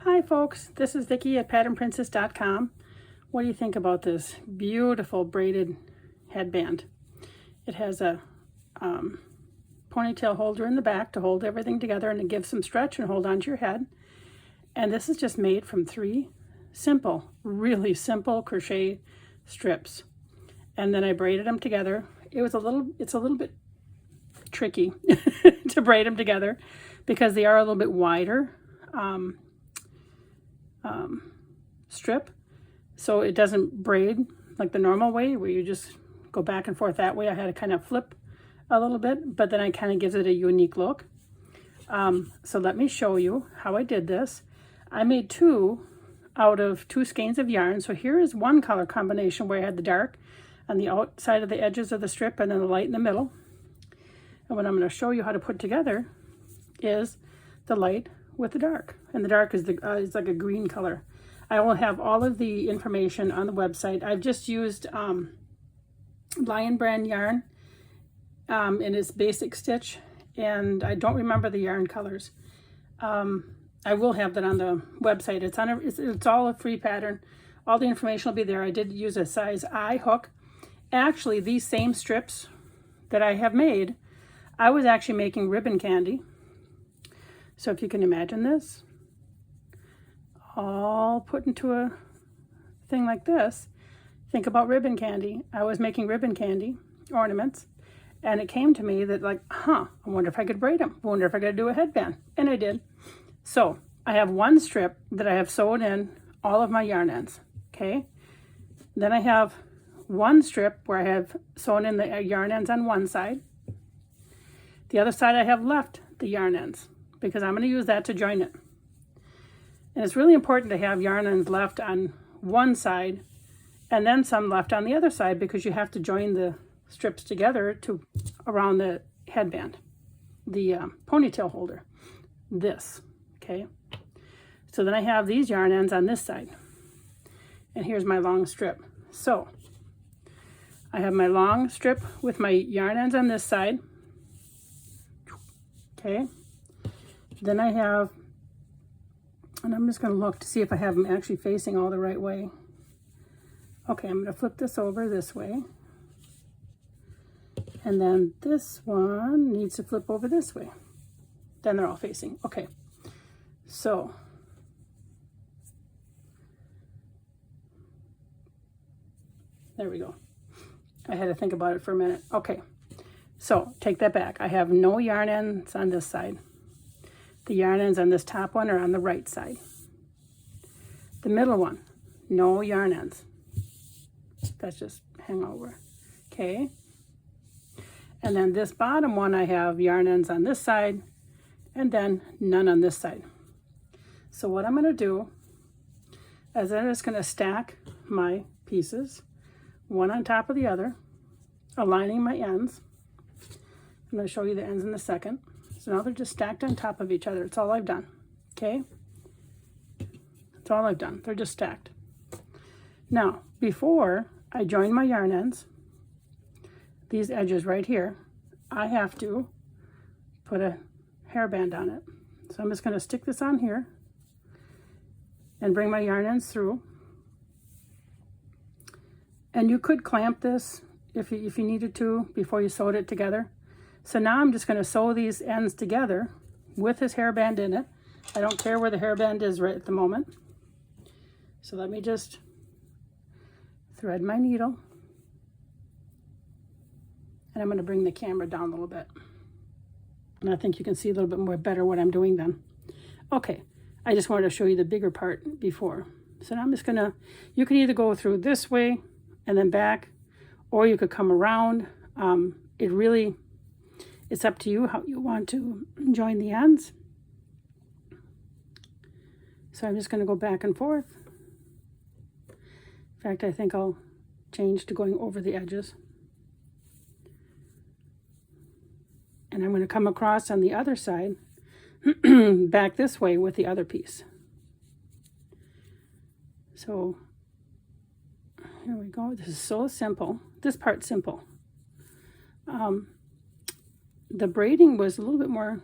Hi folks, this is Vicki at patternprincess.com. What do you think about this beautiful braided headband? It has a ponytail holder in the back to hold everything together, and it gives some stretch and hold onto your head. And this is just made from 3 simple, really simple crochet strips. And then I braided them together. It's a little bit tricky to braid them together because they are a little bit wider strip, so it doesn't braid like the normal way where you just go back and forth that way. I had to kind of flip a little bit, but then it kind of gives it a unique look. So let me show you how I did this. I made 2 out of 2 skeins of yarn. So here is one color combination where I had the dark on the outside of the edges of the strip and then the light in the middle. And what I'm going to show you how to put together is the light with the dark, and the dark is is like a green color. I will have all of the information on the website. I've just used Lion Brand yarn in its basic stitch, and I don't remember the yarn colors. I will have that on the website. It's all a free pattern. All the information will be there. I did use a size I hook. Actually, these same strips that I have made, I was actually making ribbon candy. So if you can imagine this, all put into a thing like this, think about ribbon candy. I was making ribbon candy ornaments, and it came to me that like, I wonder if I could braid them. I wonder if I could do a headband. And I did. So I have one strip that I have sewed in all of my yarn ends, okay? Then I have one strip where I have sewn in the yarn ends on one side. The other side I have left the yarn ends because I'm going to use that to join it. And it's really important to have yarn ends left on one side and then some left on the other side, because you have to join the strips together to around the headband, the ponytail holder, this, okay? So then I have these yarn ends on this side, and here's my long strip. So I have my long strip with my yarn ends on this side, okay? Then I have, and I'm just going to look to see if I have them actually facing all the right way. Okay, I'm going to flip this over this way. And then this one needs to flip over this way. Then they're all facing. Okay, so there we go. I had to think about it for a minute. Okay, so take that back. I have no yarn ends on this side. The yarn ends on this top one are on the right side. The middle one, no yarn ends. That's just hang over. Okay. And then this bottom one, I have yarn ends on this side and then none on this side. So what I'm going to do is I'm just going to stack my pieces one on top of the other, aligning my ends. I'm going to show you the ends in a second. So now they're just stacked on top of each other. That's all I've done, okay? That's all I've done. They're just stacked. Now, before I join my yarn ends, these edges right here, I have to put a hairband on it. So I'm just going to stick this on here and bring my yarn ends through. And you could clamp this if you needed to before you sewed it together. So now I'm just going to sew these ends together with this hairband in it. I don't care where the hairband is right at the moment. So let me just thread my needle. And I'm going to bring the camera down a little bit. And I think you can see a little bit more better what I'm doing then. Okay, I just wanted to show you the bigger part before. So now I'm just going to, you can either go through this way and then back, or you could come around. It's up to you how you want to join the ends. So I'm just going to go back and forth. In fact, I think I'll change to going over the edges. And I'm going to come across on the other side, back this way with the other piece. So here we go. This is so simple. This part's simple. The braiding was a little bit more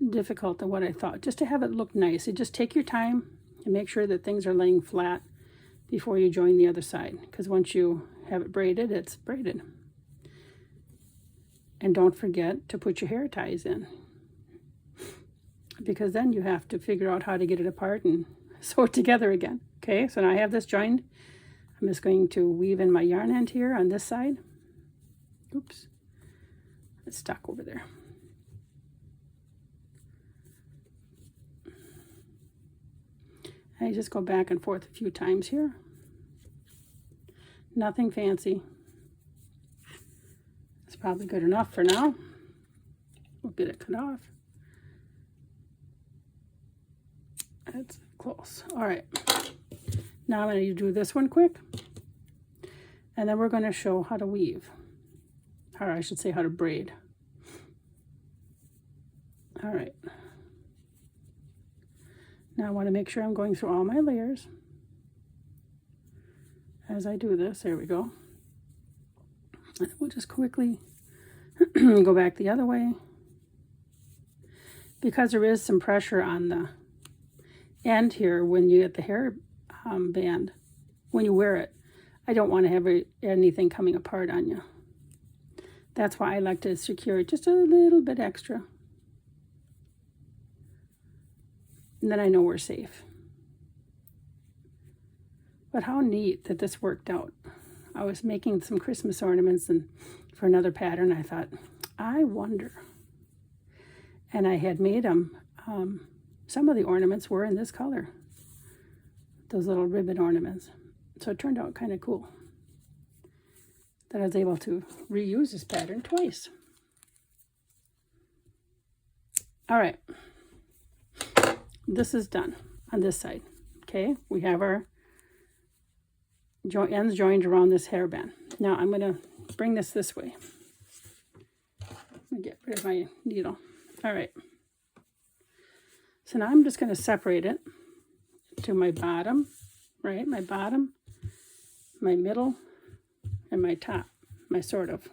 difficult than what I thought, just to have it look nice. You just take your time and make sure that things are laying flat before you join the other side, because once you have it braided, it's braided. And don't forget to put your hair ties in, because then you have to figure out how to get it apart and sew it together again. Okay, so now I have this joined. I'm just going to weave in my yarn end here on this side. Oops, it's stuck over there. I just go back and forth a few times here. Nothing fancy. It's probably good enough for now. We'll get it cut off. That's close. All right. Now I'm going to do this one quick. And then we're going to show how to weave. Or I should say how to braid. All right. Now I want to make sure I'm going through all my layers as I do this. There we go. And we'll just quickly go back the other way, because there is some pressure on the end here when you get the hair band. When you wear it, I don't want to have anything coming apart on you. That's why I like to secure it just a little bit extra. And then I know we're safe. But how neat that this worked out. I was making some Christmas ornaments and for another pattern. I thought, I wonder. And I had made them. Some of the ornaments were in this color. Those little ribbon ornaments. So it turned out kind of cool that I was able to reuse this pattern twice. All right. This is done on this side. Okay, we have our ends joined around this hairband. Now I'm going to bring this way. Get rid of my needle. All right. So now I'm just going to separate it to my bottom, right? My bottom, my middle, and my top, my sort of.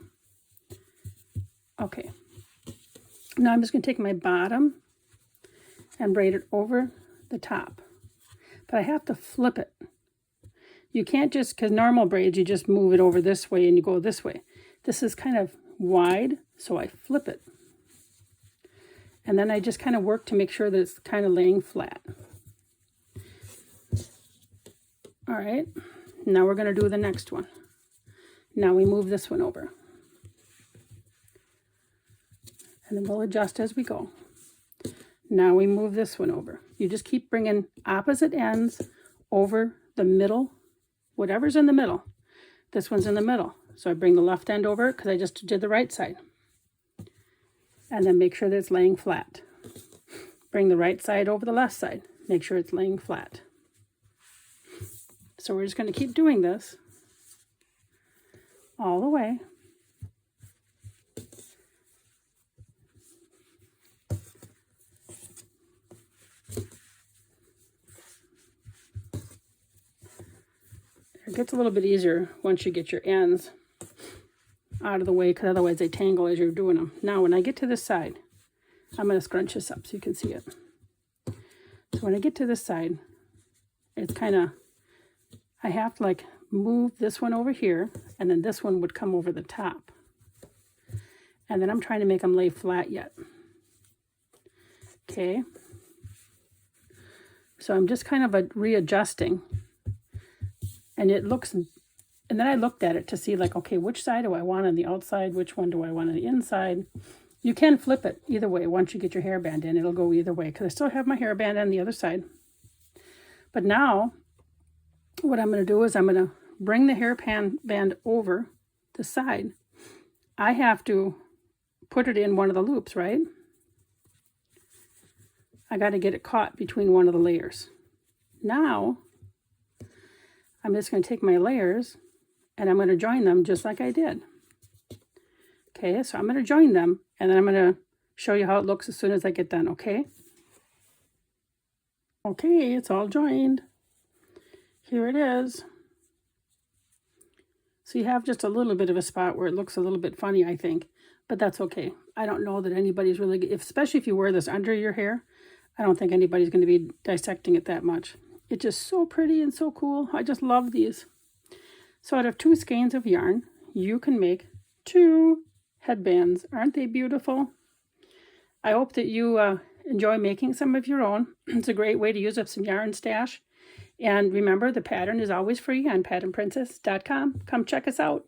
Okay. Now I'm just going to take my bottom and braid it over the top. But I have to flip it. You can't just, because normal braids, you just move it over this way and you go this way. This is kind of wide, so I flip it. And then I just kind of work to make sure that it's kind of laying flat. All right, now we're going to do the next one. Now we move this one over. And then we'll adjust as we go. Now we move this one over. You just keep bringing opposite ends over the middle, whatever's in the middle. This one's in the middle. So I bring the left end over because I just did the right side. And then make sure that it's laying flat. Bring the right side over the left side. Make sure it's laying flat. So we're just going to keep doing this all the way. It gets a little bit easier once you get your ends out of the way, because otherwise they tangle as you're doing them. Now when I get to this side, I'm going to scrunch this up so you can see it. So when I get to this side, it's kind of, I have to like move this one over here, and then this one would come over the top. And then I'm trying to make them lay flat yet. Okay. So I'm just kind of readjusting. And it looks, and then I looked at it to see like, okay, which side do I want on the outside? Which one do I want on the inside? You can flip it either way. Once you get your hairband in, it'll go either way, because I still have my hairband on the other side. But now what I'm going to do is I'm going to bring the hairband over the side. I have to put it in one of the loops, right? I got to get it caught between one of the layers. Now I'm just going to take my layers and I'm going to join them just like I did. Okay, so I'm going to join them, and then I'm going to show you how it looks as soon as I get done, okay? Okay, it's all joined. Here it is. So you have just a little bit of a spot where it looks a little bit funny, I think. but that's okay. I don't know that anybody's really, especially if you wear this under your hair, I don't think anybody's going to be dissecting it that much. It's just so pretty and so cool. I just love these. So out of 2 skeins of yarn, you can make 2 headbands. Aren't they beautiful? I hope that you enjoy making some of your own. It's a great way to use up some yarn stash. And remember, the pattern is always free on patternprincess.com. Come check us out.